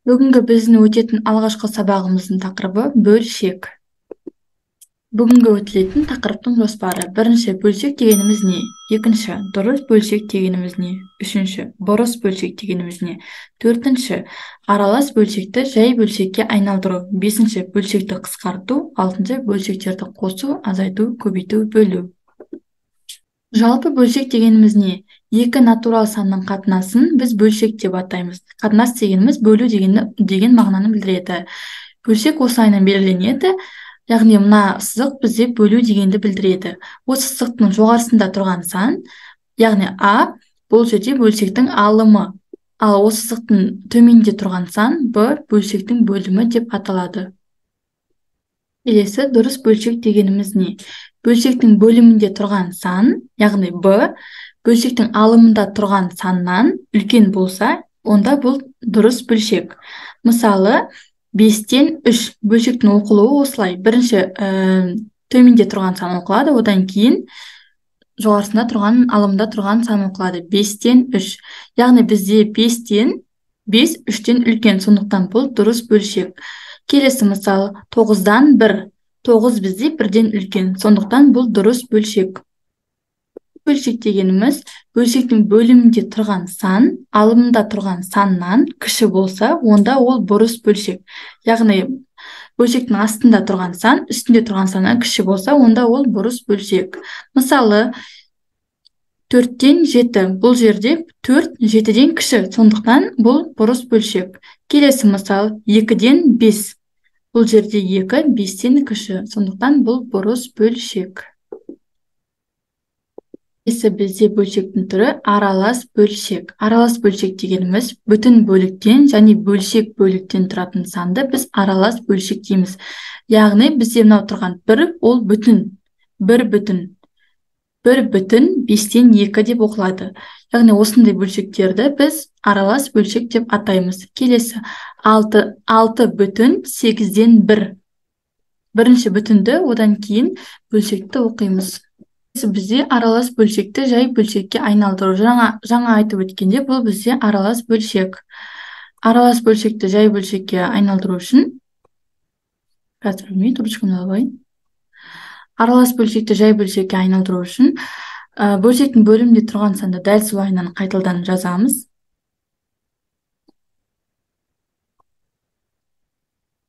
Бүгінгі біздің өтетін алғашқы сабағымыздың тақырыбы бөлшек. Бүгінгі өтілетін тақырыптың жоспары. Бірінші, бөлшек дегеніміз не? Екінші, дұрыс бөлшек дегеніміз не? Үшінші, бұрыс бөлшек дегеніміз не? Төртінші, аралас бөлшекті жай бөлшекке айналдыру. Бесінші, бөлшекті қысқарту. Алтыншы, бөлшектерді қосу, азайту, көбейту, бөлу. Жалпы бөлшек дегеніміз не? Екі натурал санның қатынасын біз бөлшек деп атаймыз. Қатынас дегеніміз бөлу деген мағынаны білдіреді. Бөлшек осылайынан белгіленеді. Яғни мына сызық бізде бөлу дегенді білдіреді. Осы сызықтың жоғарысында тұрған сан, яғни А, бұл жерде бөлшектің алымы. Ал осы сызықтың төменде тұрған сан Б, бөлшектің бөлімі деп аталады. Келесі, дұрыс бөлшек дегеніміз не? Бөлшектің бөлімінде тұрған сан, яғни Б, бөлшектің алымында тұрған саннан үлкен болса, онда бұл дұрыс бөлшек. Мысалы, 5-тен 3 бөлшектің оқылуы осылай. Бірінші төменде тұрған сан оқылады, одан кейін жоғарысында тұрған, алымында тұрған сан оқылады. 5-тен 3. Яғни бізде 5-тен 5 3-тен үлкен, сондықтан бұл дұрыс бөлшек. Келесі мысал, 9-дан 1. 9 бізде 1-ден үлкен, сондықтан бұл дұрыс бөлшек. Бөлшек дегеніміз бөлшектің бөлімінде тұрған сан, алымында тұрған саннан кіші болса, онда ол бұрыс бөлшек. Яғни бөлшектің астында тұрған сан, үстінде тұрған саннан кіші болса, онда ол бұрыс бөлшек. Мысалы, 4-тен 7. Бұл жерде 4 7-ден кіші, сондықтан бұл бұрыс бөлшек. Келесі мысал, 2-ден 5. Бұл жерде 2 5-тен кіші, сондықтан бұл бұрыс бөлшек. Бізде бөлшектің түрі аралас бөлшек. Аралас бөлшек дегеніміз бүтін бөліктен және бөлшек бөліктен тұратын санды біз аралас бөлшек дейміз. Яғни бізде мынау тұрған 1, ол бүтін. 1 бүтін. 1 бүтін 5-тен 2 деп оқылады. Яғни осындай бөлшектерді біз аралас бөлшек деп атаймыз. Келесі 6 бүтін 8-ден 1. Бірінші бүтінді, одан кейін бөлшекті оқимыз. Бізде аралас бөлшекті жай бөлшекке айналдыру. Жаңа айтып өткенде бұл бізде аралас бөлшек. Аралас бөлшекті жай бөлшекке айналдыру үшін аралас бөлшекті жай бөлшекке айналдыру үшін бөлшектің бөлімінде тұрған санды дәл солайынан қайтадан жазамыз.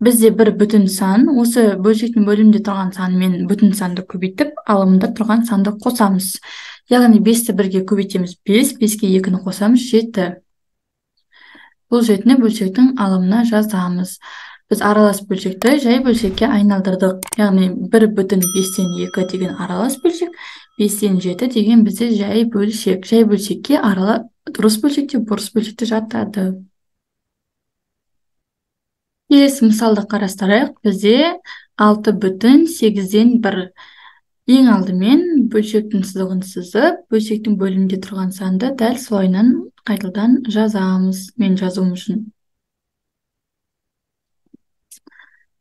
Бізде бір бүтін сан, осы бөлшектің бөлімінде тұрған санмен бүтін санды көбейтіп, алымында тұрған санды қосамыз. Яғни 5-ті 1-ге көбейтеміз 5, 5-ке 2-ні қосамыз 7. Бұл 7-ні бөлшектің алымына жазамыз. Біз аралас бөлшекті жай бөлшекке айналдырдық. Яғни 1 бүтін 5-тен 2 деген аралас бөлшек, 5-тен 7 деген бізде жай бөлшек. Жай бөлшекке дұрыс бөлшекте бұрыс бөлшекті жатады. Келесі мысалды қарастырайық. Бізде 6 бүтін 8-ден 1. Ең алдымен бөлшектің сызығын сызып, бөлшектің бөлімінде тұрған санды дәл солайынан қайтадан жазамыз. Мен жазуым үшін.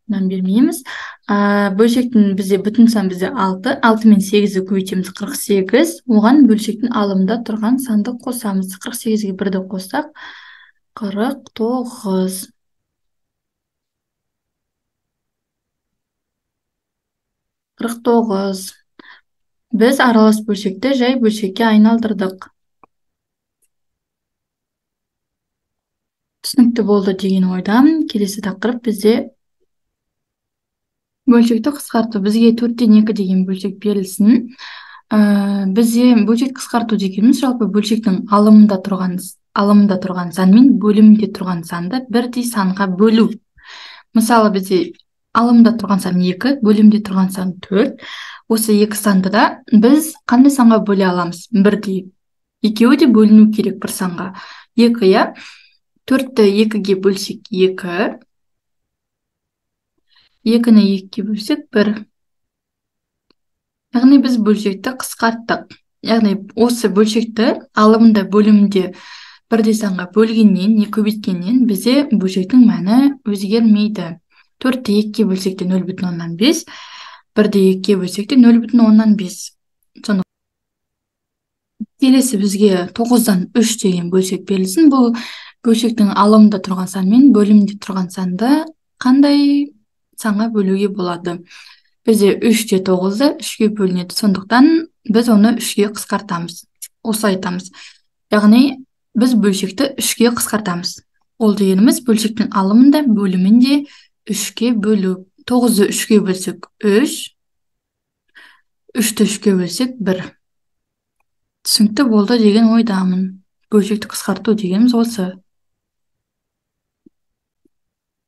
Бермейміз. Бөлшектің бізде бүтін сан бізде 6. 6 мен 8-ді көбейтеміз 48. Оған бөлшектің алымында тұрған санды қосамыз. 48-ге 1-ді қоссақ 49. 49. Біз аралас бөлшекті жай бөлшекке айналдырдық. Түсінікті болды деген ойдамын. Келесі тақырып бізде бөлшекті қысқарту. Бізге 4-тен 2 деген бөлшек берілсін. Бізде бөлшек қысқарту дегеніміз жалпы бөлшектің алымында тұрған сан мен бөлімінде тұрған санды бірдей санға бөлу. Мысалы, бізде алымында тұрған сан 2, бөлімде тұрған сан 4. Осы 2 санды да біз қандай санға бөле аламыз? Бірдей. Екеуі де бөліну керек бір санға. 2, я? 4-ті 2-ге бөлсек 2. 2-ні 2-ге бөлсек 1. Яғни біз бөлшекті қысқарттық. Яғни осы бөлшекті алымында бөлімінде бірдей санға бөлгеннен, не көбейткеннен бізде бөлшектің мәні өзгермейді. 4-ті 2-ге бөлсек те 0,5, 1-ді 2-ге бөлсек те 0,5. Келесі бізге 9-дан 3 деген бөлшек берілсін. Бұл Бөлшектің алымында тұрған сан мен бөлімде тұрған санды қандай санға бөлуге болады? Бізде 3-те 9-ды 3-ге бөлінеді. Сондықтан біз оны 3-ге қысқартамыз. Осы айтамыз. Яғни біз бөлшекті 3-ге қысқартамыз. Ол дегеніміз бөлшектің алымында бөлімінде 3-ге бөлу. 9-ды 3-ге бөлсек 3, 3-ті 3-ге бөлсек 1. Түсінікті болды деген ойдамын. Бөлшекті қысқарту дегеніміз осы.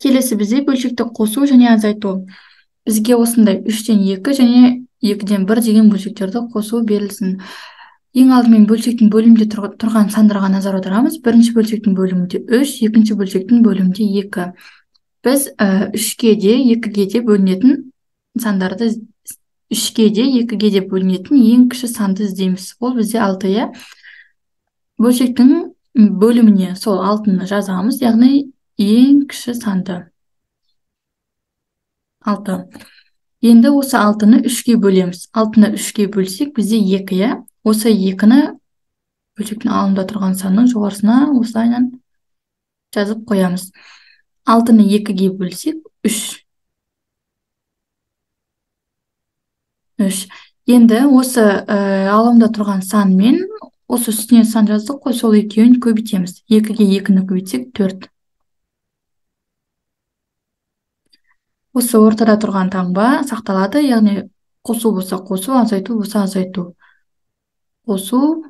Келесі бізде бөлшекті қосу және азайту. Бізге осындай 3-тен 2 және 2-ден 1 деген бөлшектерді қосу берілсін. Ең алдымен бөлшектің бөлімде тұрған сандарға назар аударамыз. Бірінші бөлшектің бөлімінде 3, екінші бөлшектің бөлімінде 2. Біз 3-ге де 2-ге де бөлінетін сандарды 3-ге де 2-ге де бөлінетін ең кіші санды іздейміз. Ол бізде 6, иә. Бөлшектің бөліміне сол 6-ны жазамыз, яғни ең кіші санды 6. Енді осы 6-ны 3-ге бөлеміз. 6-ны 3-ге бөлсек, бізде 2, иә. Осы 2-ні бөлшектің алымында тұрған санның жоғарысына осылайынан жазып қоямыз. 6-ны 2-ге бөлсек, 3. Енді осы алымда тұрған сан мен осы үстіне сан жаздық қой, сол екеуін көбейтеміз. 2-ге 2-ні көбейтсек 4. Осы ортада тұрған таңба сақталады, яғни қосу болса қосу, азайту болса азайту. Қосу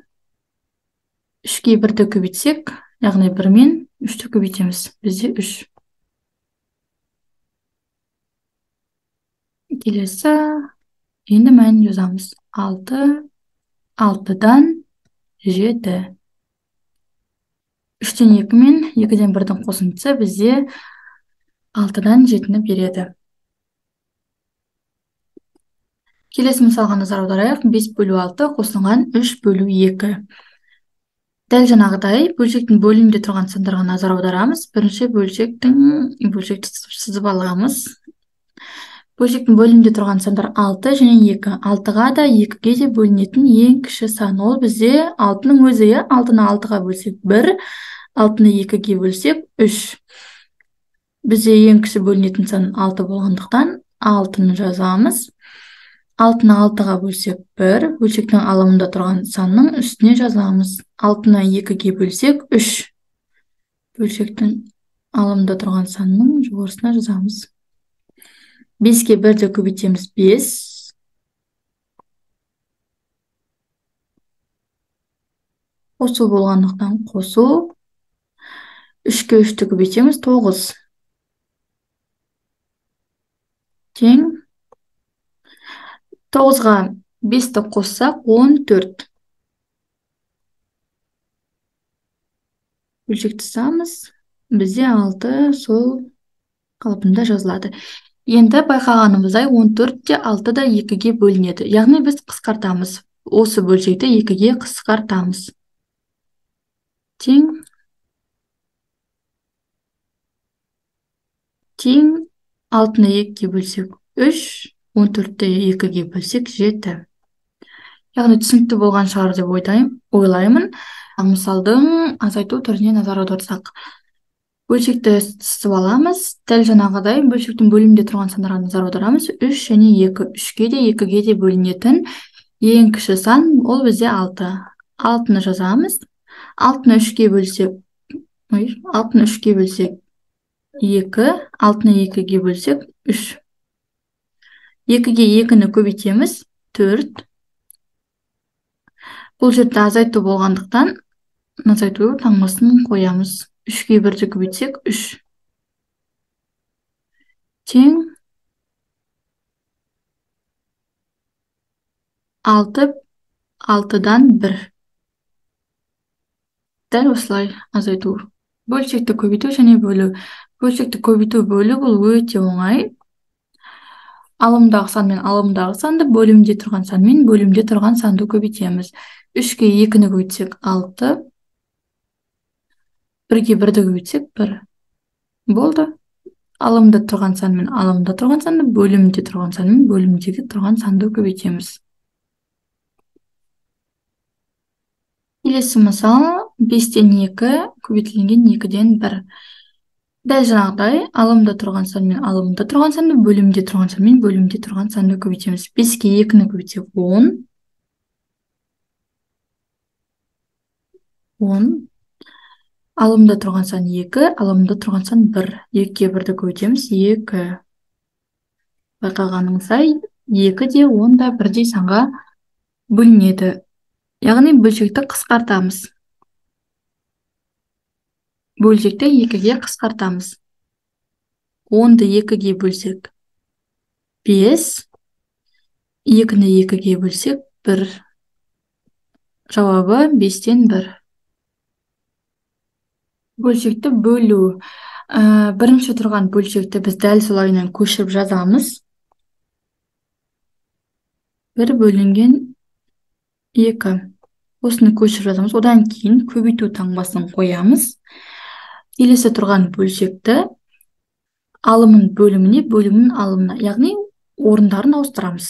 3-ге 1-ді көбейтсек, яғни 1 мен 3-ті көбейтеміз. Бізде 3. Келесі, енді мәнін жазамыз. 6, 6-дан 7. 3-тен 2 мен 2-ден 1-дің қосындысы бізде 6-дан 7-ні береді. Келесі мысалға назар аударайық. 5 бөлу 6 қосылған 3 бөлу 2. Дәл жаңағыдай бөлшектің бөлімінде тұрған сандарға назар аударамыз. Бірінші бөлшекті сызып аламыз. Бөлшектің бөлімінде тұрған сандар 6 және 2. 6-ға да 2-ге де бөлінетін ең кіші сан. Ол бізде 6-ның өзі, 6-ны 6-ға бөлсек 1, 6-ны 2-ге бөлсек 3. Бізде ең кіші бөлінетін сан 6 болғандықтан 6-ны жазамыз. 6-ны 6-ға бөлсек 1, бөлшектің алымында тұрған санның үстіне жазамыз. 6-ны 2-ге бөлсек 3. Бөлшектің алымында тұрған санның жоғарысына жазамыз. 5-ге 1-ді көбейтеміз 5. Қосу болғандықтан қосу. 3-ге 3-ті көбейтеміз 9. Тең 9-ға 5-ті қоссақ 14. Бөлшекті сызамыз. Бізде 6 сол қалпында жазылады. Енді байқағанымыздай 14-те 6-да 2-ге бөлінеді. Яғни біз қысқартамыз. Осы бөлшекті 2-ге қысқартамыз. Тең 6-ны 2-ге бөлсек 3, 14-те 2-ге бөлсек 7. Яғни түсінікті болған шығар деп ойлаймын. Мысалдың азайту түріне назар аударсақ. Бөлшекті сызып аламыз. Дәл жаңағыдай бөлшектің бөлімінде тұрған сандарға назар аударамыз. 3 және 2. 3-ге де 2-ге де бөлінетін ең кіші сан ол бізде 6. 6-ны жазамыз. 6-ны 3-ге бөлсек 2, 6-ны 2-ге бөлсек 3. 2-ге 2-ні көбейтеміз 4. Бұл жерде азайту болғандықтан азайту таңбасын қоямыз. 3-ге 1-ді көбейтсек 3. Тең 6, 6-дан 1. Дәл осылай азайту. Бөлшекті көбейту және бөлу. Бөлшекті көбейту бөлу бұл өте оңай. Алымдағы сан мен алымдағы санды, бөлімде тұрған сан мен бөлімде тұрған санды көбейтеміз. 3-ге 2-ні көбейтсек 6. 1-ге 1-ді көбейтсек 1. Болды. Алымда тұрған сан мен алымда тұрған санды, бөлімде тұрған сан мен бөлімдегі тұрған санды көбейтеміз. Келесі мысал, 5-тен 2 көбейтілген 2-ден 1. Дәл жаңағыдай алымда тұрған сан мен алымда тұрған санды, бөлімде тұрған сан мен бөлімде тұрған санды көбейтеміз. 5-ке 2-ні көбейтсек 10. 10. Алымда тұрған сан 2, алымда тұрған сан 1. 2-ке 1-ді көбейтеміз 2. Байқағаныңыздай 2 де 10 да бірдей санға бөлінеді. Яғни бөлшекті қысқартамыз. Бөлшекті 2-ге қысқартамыз. 10-ды 2-ге бөлсек 5, 2-ні 2-ге бөлсек 1. Жауабы 5-тен 1. Бөлшекті бөлу. Бірінші тұрған бөлшекті біз дәл солайынан көшіріп жазамыз. 1 бөлінген 2. Осыны көшіріп жазамыз. Одан кейін көбейту таңбасын қоямыз. Келесі тұрған бөлшекті алымын бөліміне, бөлімін алымына, яғни орындарын ауыстырамыз.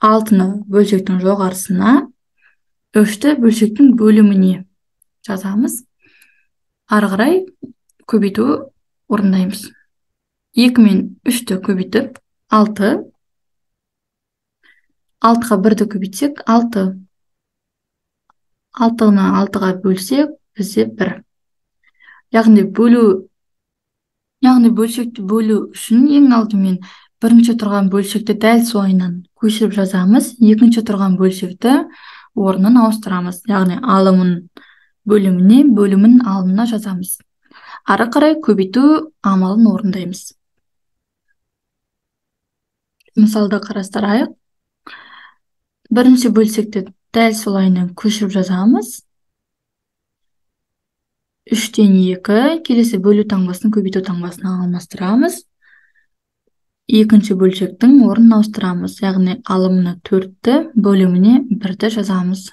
6-ны бөлшектің жоғарысына, 3-ті бөлшектің бөліміне жазамыз. Ары қарай көбейту орындаймыз. 2 мен 3-ті көбейтіп 6. 6-ға 1-ді көбейтсек 6. 6-ны 6-ға бөлсек бізде 1. Яғни бөлшекті бөлу үшін ең алдымен бірінші тұрған бөлшекті дәл солайынан көшіріп жазамыз. Екінші тұрған бөлшекті орнын ауыстырамыз. Яғни алымын бөліміне, бөлімін алымына жазамыз. Ары қарай көбейту амалын орындаймыз. Мысалды қарастырайық. Бірінші бөлшекті дәл солайынан көшіріп жазамыз. 3-тен 2, келесі бөлу таңбасын көбейту таңбасына алмастырамыз. Екінші бөлшектің орнын ауыстырамыз. Яғни алымына 4-ті, бөліміне 1-ді жазамыз.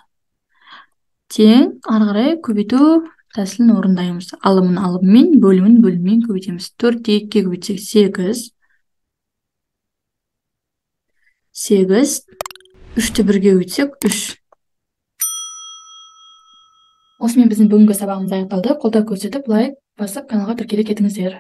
Тең, ары қарай көбейту тәсілін орындаймыз. Алымын алыммен, бөлімін бөліммен көбейтеміз. 4-те 2-ге көбейтсек 8. 8. 3-те 1-ге көбейтсек 3. Осымен біздің бүгінгі сабағымыз аяқталды. Қолдау көрсетіп, лайк басып, каналға тіркеле кетіңіздер.